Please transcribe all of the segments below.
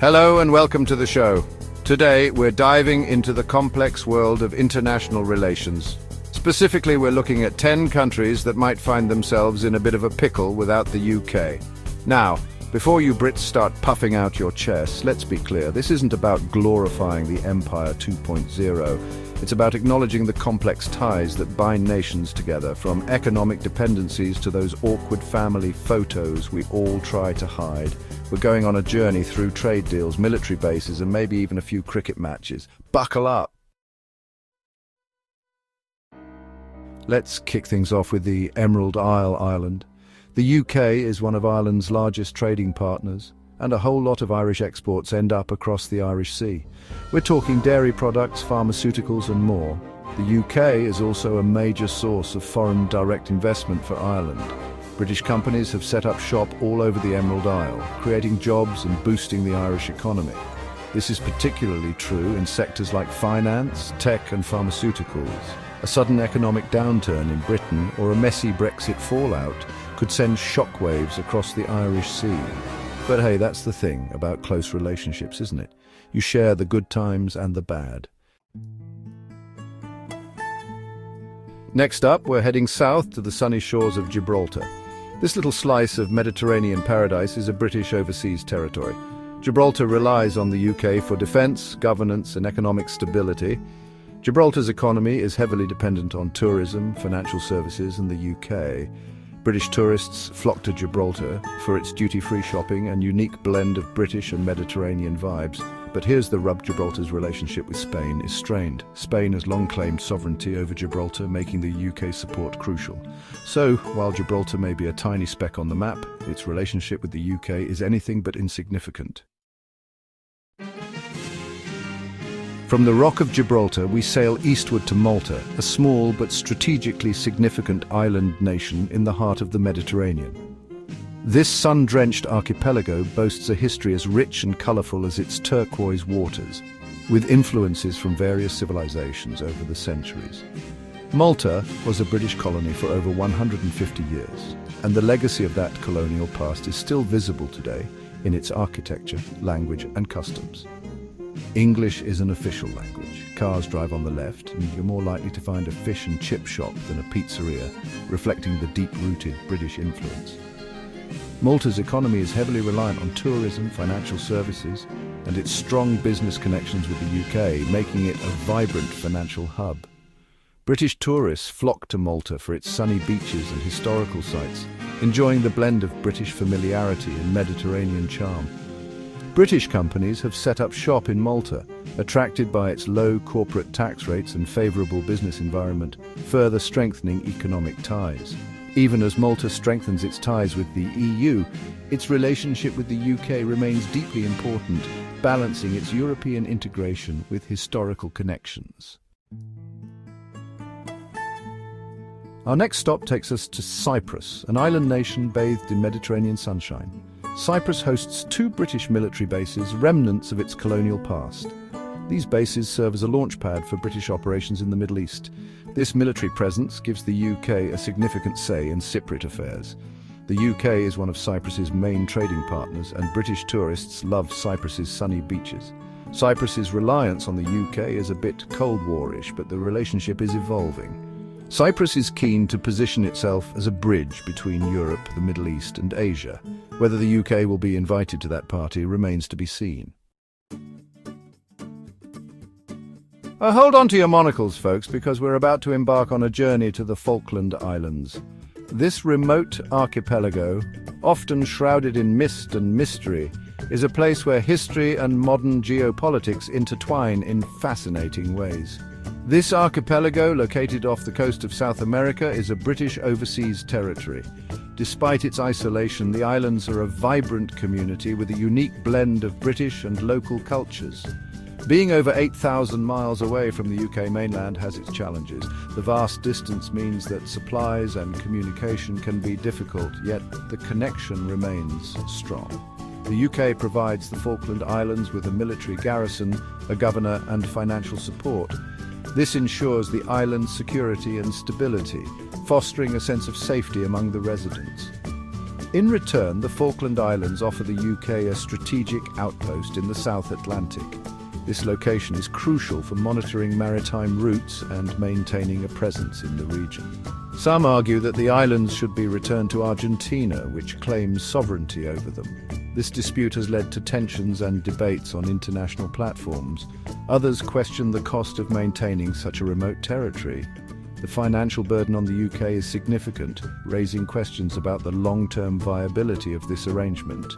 Hello and welcome to the show. Today we're diving into the complex world of international relations. Specifically, we're looking at 10 countries that might find themselves in a bit of a pickle without the UK. Now, before you Brits start puffing out your chests, let's be clear, this isn't about glorifying the Empire 2.0. It's about acknowledging the complex ties that bind nations together, from economic dependencies to those awkward family photos we all try to hide. We're going on a journey through trade deals, military bases, and maybe even a few cricket matches. Buckle up! Let's kick things off with the Emerald Isle Island. The UK is one of Ireland's largest trading partners, and a whole lot of Irish exports end up across the Irish Sea. We're talking dairy products, pharmaceuticals, and more. The UK is also a major source of foreign direct investment for Ireland. British companies have set up shop all over the Emerald Isle, creating jobs and boosting the Irish economy. This is particularly true in sectors like finance, tech, and pharmaceuticals. A sudden economic downturn in Britain or a messy Brexit fallout could send shockwaves across the Irish Sea. But hey, that's the thing about close relationships, isn't it? You share the good times and the bad. Next up, we're heading south to the sunny shores of Gibraltar. This little slice of Mediterranean paradise is a British overseas territory. Gibraltar relies on the UK for defence, governance, and economic stability. Gibraltar's economy is heavily dependent on tourism, financial services, and the UK. British tourists flock to Gibraltar for its duty-free shopping and unique blend of British and Mediterranean vibes. But here's the rub: Gibraltar's relationship with Spain is strained. Spain has long claimed sovereignty over Gibraltar, making the UK support crucial. So, while Gibraltar may be a tiny speck on the map, its relationship with the UK is anything but insignificant. From the Rock of Gibraltar, we sail eastward to Malta, a small but strategically significant island nation in the heart of the Mediterranean. This sun-drenched archipelago boasts a history as rich and colourful as its turquoise waters, with influences from various civilizations over the centuries. Malta was a British colony for over 150 years, and the legacy of that colonial past is still visible today in its architecture, language, and customs. English is an official language. Cars drive on the left, and you're more likely to find a fish and chip shop than a pizzeria, reflecting the deep-rooted British influence. Malta's economy is heavily reliant on tourism, financial services, and its strong business connections with the UK, making it a vibrant financial hub. British tourists flock to Malta for its sunny beaches and historical sites, enjoying the blend of British familiarity and Mediterranean charm. British companies have set up shop in Malta, attracted by its low corporate tax rates and favourable business environment, further strengthening economic ties. Even as Malta strengthens its ties with the EU, its relationship with the UK remains deeply important, balancing its European integration with historical connections. Our next stop takes us to Cyprus, an island nation bathed in Mediterranean sunshine. Cyprus hosts 2 British military bases, remnants of its colonial past. These bases serve as a launchpad for British operations in the Middle East. This military presence gives the UK a significant say in Cypriot affairs. The UK is one of Cyprus's main trading partners, and British tourists love Cyprus's sunny beaches. Cyprus's reliance on the UK is a bit Cold War-ish, but the relationship is evolving. Cyprus is keen to position itself as a bridge between Europe, the Middle East, and Asia. Whether the UK will be invited to that party remains to be seen. Hold on to your monocles, folks, because we're about to embark on a journey to the Falkland Islands. This remote archipelago, often shrouded in mist and mystery, is a place where history and modern geopolitics intertwine in fascinating ways. This archipelago, located off the coast of South America, is a British overseas territory. Despite its isolation, the islands are a vibrant community with a unique blend of British and local cultures. Being over 8,000 miles away from the UK mainland has its challenges. The vast distance means that supplies and communication can be difficult, yet the connection remains strong. The UK provides the Falkland Islands with a military garrison, a governor, and financial support. This ensures the island's security and stability, fostering a sense of safety among the residents. In return, the Falkland Islands offer the UK a strategic outpost in the South Atlantic. This location is crucial for monitoring maritime routes and maintaining a presence in the region. Some argue that the islands should be returned to Argentina, which claims sovereignty over them. This dispute has led to tensions and debates on international platforms. Others question the cost of maintaining such a remote territory. The financial burden on the UK is significant, raising questions about the long-term viability of this arrangement.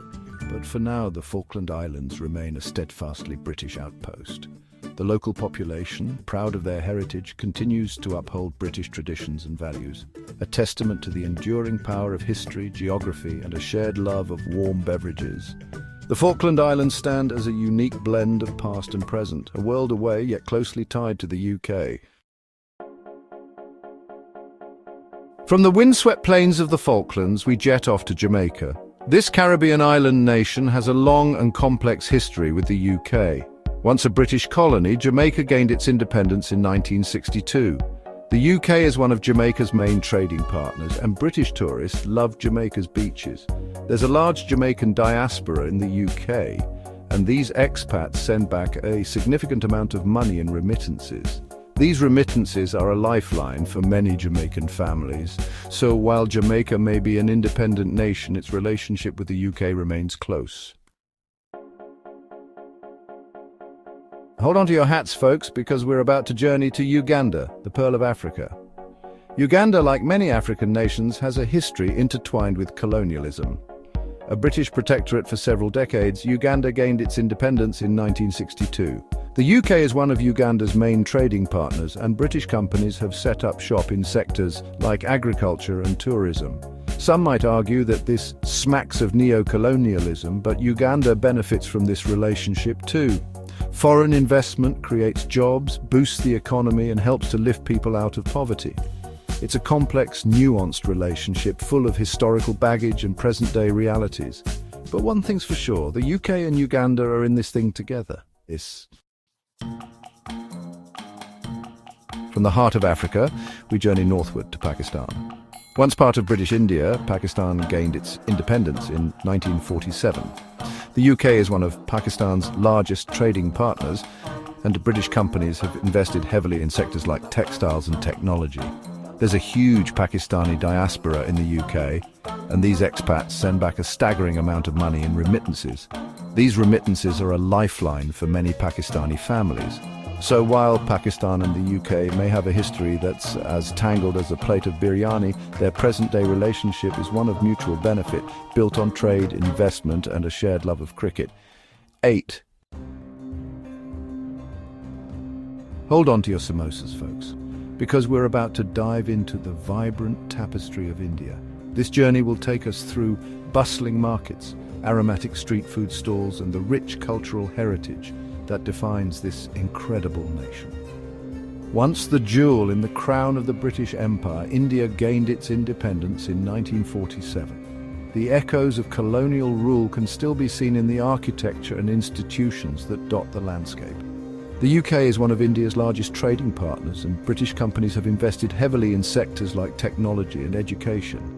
But for now, the Falkland Islands remain a steadfastly British outpost. The local population, proud of their heritage, continues to uphold British traditions and values, a testament to the enduring power of history, geography, and a shared love of warm beverages. The Falkland Islands stand as a unique blend of past and present, a world away yet closely tied to the UK. From the windswept plains of the Falklands, we jet off to Jamaica. This Caribbean island nation has a long and complex history with the UK. Once a British colony, Jamaica gained its independence in 1962. The UK is one of Jamaica's main trading partners, and British tourists love Jamaica's beaches. There's a large Jamaican diaspora in the UK, and these expats send back a significant amount of money in remittances. These remittances are a lifeline for many Jamaican families, so while Jamaica may be an independent nation, its relationship with the UK remains close. Hold on to your hats, folks, because we're about to journey to Uganda, the Pearl of Africa. Uganda, like many African nations, has a history intertwined with colonialism. A British protectorate for several decades, Uganda gained its independence in 1962. The UK is one of Uganda's main trading partners, and British companies have set up shop in sectors like agriculture and tourism. Some might argue that this smacks of neo-colonialism, but Uganda benefits from this relationship too. Foreign investment creates jobs, boosts the economy, and helps to lift people out of poverty. It's a complex, nuanced relationship full of historical baggage and present-day realities. But one thing's for sure, the UK and Uganda are in this thing together. From the heart of Africa, we journey northward to Pakistan. Once part of British India, Pakistan gained its independence in 1947. The UK is one of Pakistan's largest trading partners, and British companies have invested heavily in sectors like textiles and technology. There's a huge Pakistani diaspora in the UK, and these expats send back a staggering amount of money in remittances. These remittances are a lifeline for many Pakistani families. So while Pakistan and the UK may have a history that's as tangled as a plate of biryani, their present-day relationship is one of mutual benefit, built on trade, investment, and a shared love of cricket. 8. Hold on to your samosas, folks, because we're about to dive into the vibrant tapestry of India. This journey will take us through bustling markets, aromatic street food stalls, and the rich cultural heritage that defines this incredible nation. Once the jewel in the crown of the British Empire, India gained its independence in 1947. The echoes of colonial rule can still be seen in the architecture and institutions that dot the landscape. The UK is one of India's largest trading partners, and British companies have invested heavily in sectors like technology and education.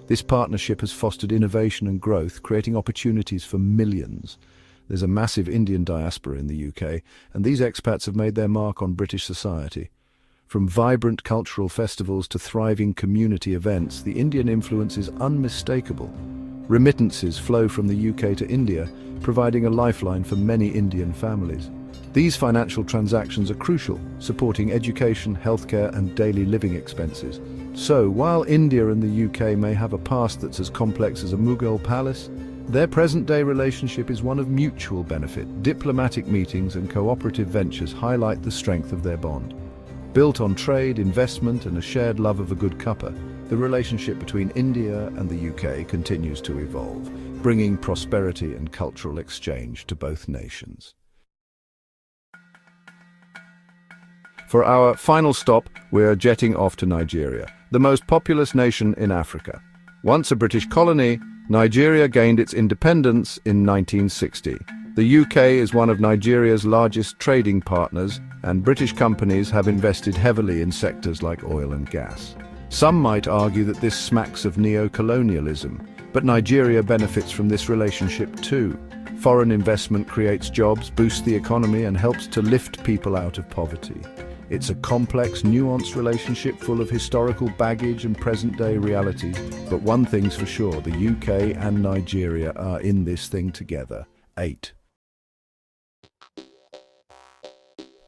This partnership has fostered innovation and growth, creating opportunities for millions. There's a massive Indian diaspora in the UK, and these expats have made their mark on British society. From vibrant cultural festivals to thriving community events, the Indian influence is unmistakable. Remittances flow from the UK to India, providing a lifeline for many Indian families. These financial transactions are crucial, supporting education, healthcare, and daily living expenses. So, while India and the UK may have a past that's as complex as a Mughal palace, their present-day relationship is one of mutual benefit. Diplomatic meetings and cooperative ventures highlight the strength of their bond. Built on trade, investment, and a shared love of a good cuppa, the relationship between India and the UK continues to evolve, bringing prosperity and cultural exchange to both nations. For our final stop, we're jetting off to Nigeria, the most populous nation in Africa. Once a British colony, Nigeria gained its independence in 1960. The UK is one of Nigeria's largest trading partners, and British companies have invested heavily in sectors like oil and gas. Some might argue that this smacks of neo-colonialism, But Nigeria benefits from this relationship too. Foreign investment creates jobs, boosts the economy, and helps to lift people out of poverty. It's a complex, nuanced relationship full of historical baggage and present-day realities. But one thing's for sure, the UK and Nigeria are in this thing together. 8.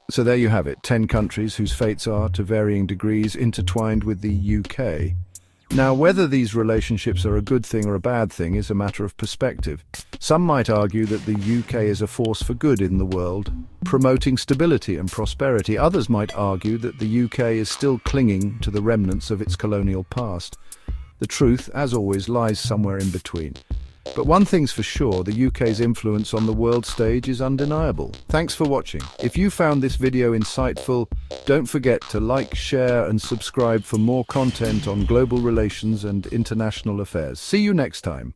So there you have it, 10 countries whose fates are, to varying degrees, intertwined with the UK. Now, whether these relationships are a good thing or a bad thing is a matter of perspective. Some might argue that the UK is a force for good in the world, promoting stability and prosperity. Others might argue that the UK is still clinging to the remnants of its colonial past. The truth, as always, lies somewhere in between. But one thing's for sure, the UK's influence on the world stage is undeniable. Thanks for watching. If you found this video insightful, don't forget to like, share and subscribe for more content on global relations and international affairs. See you next time.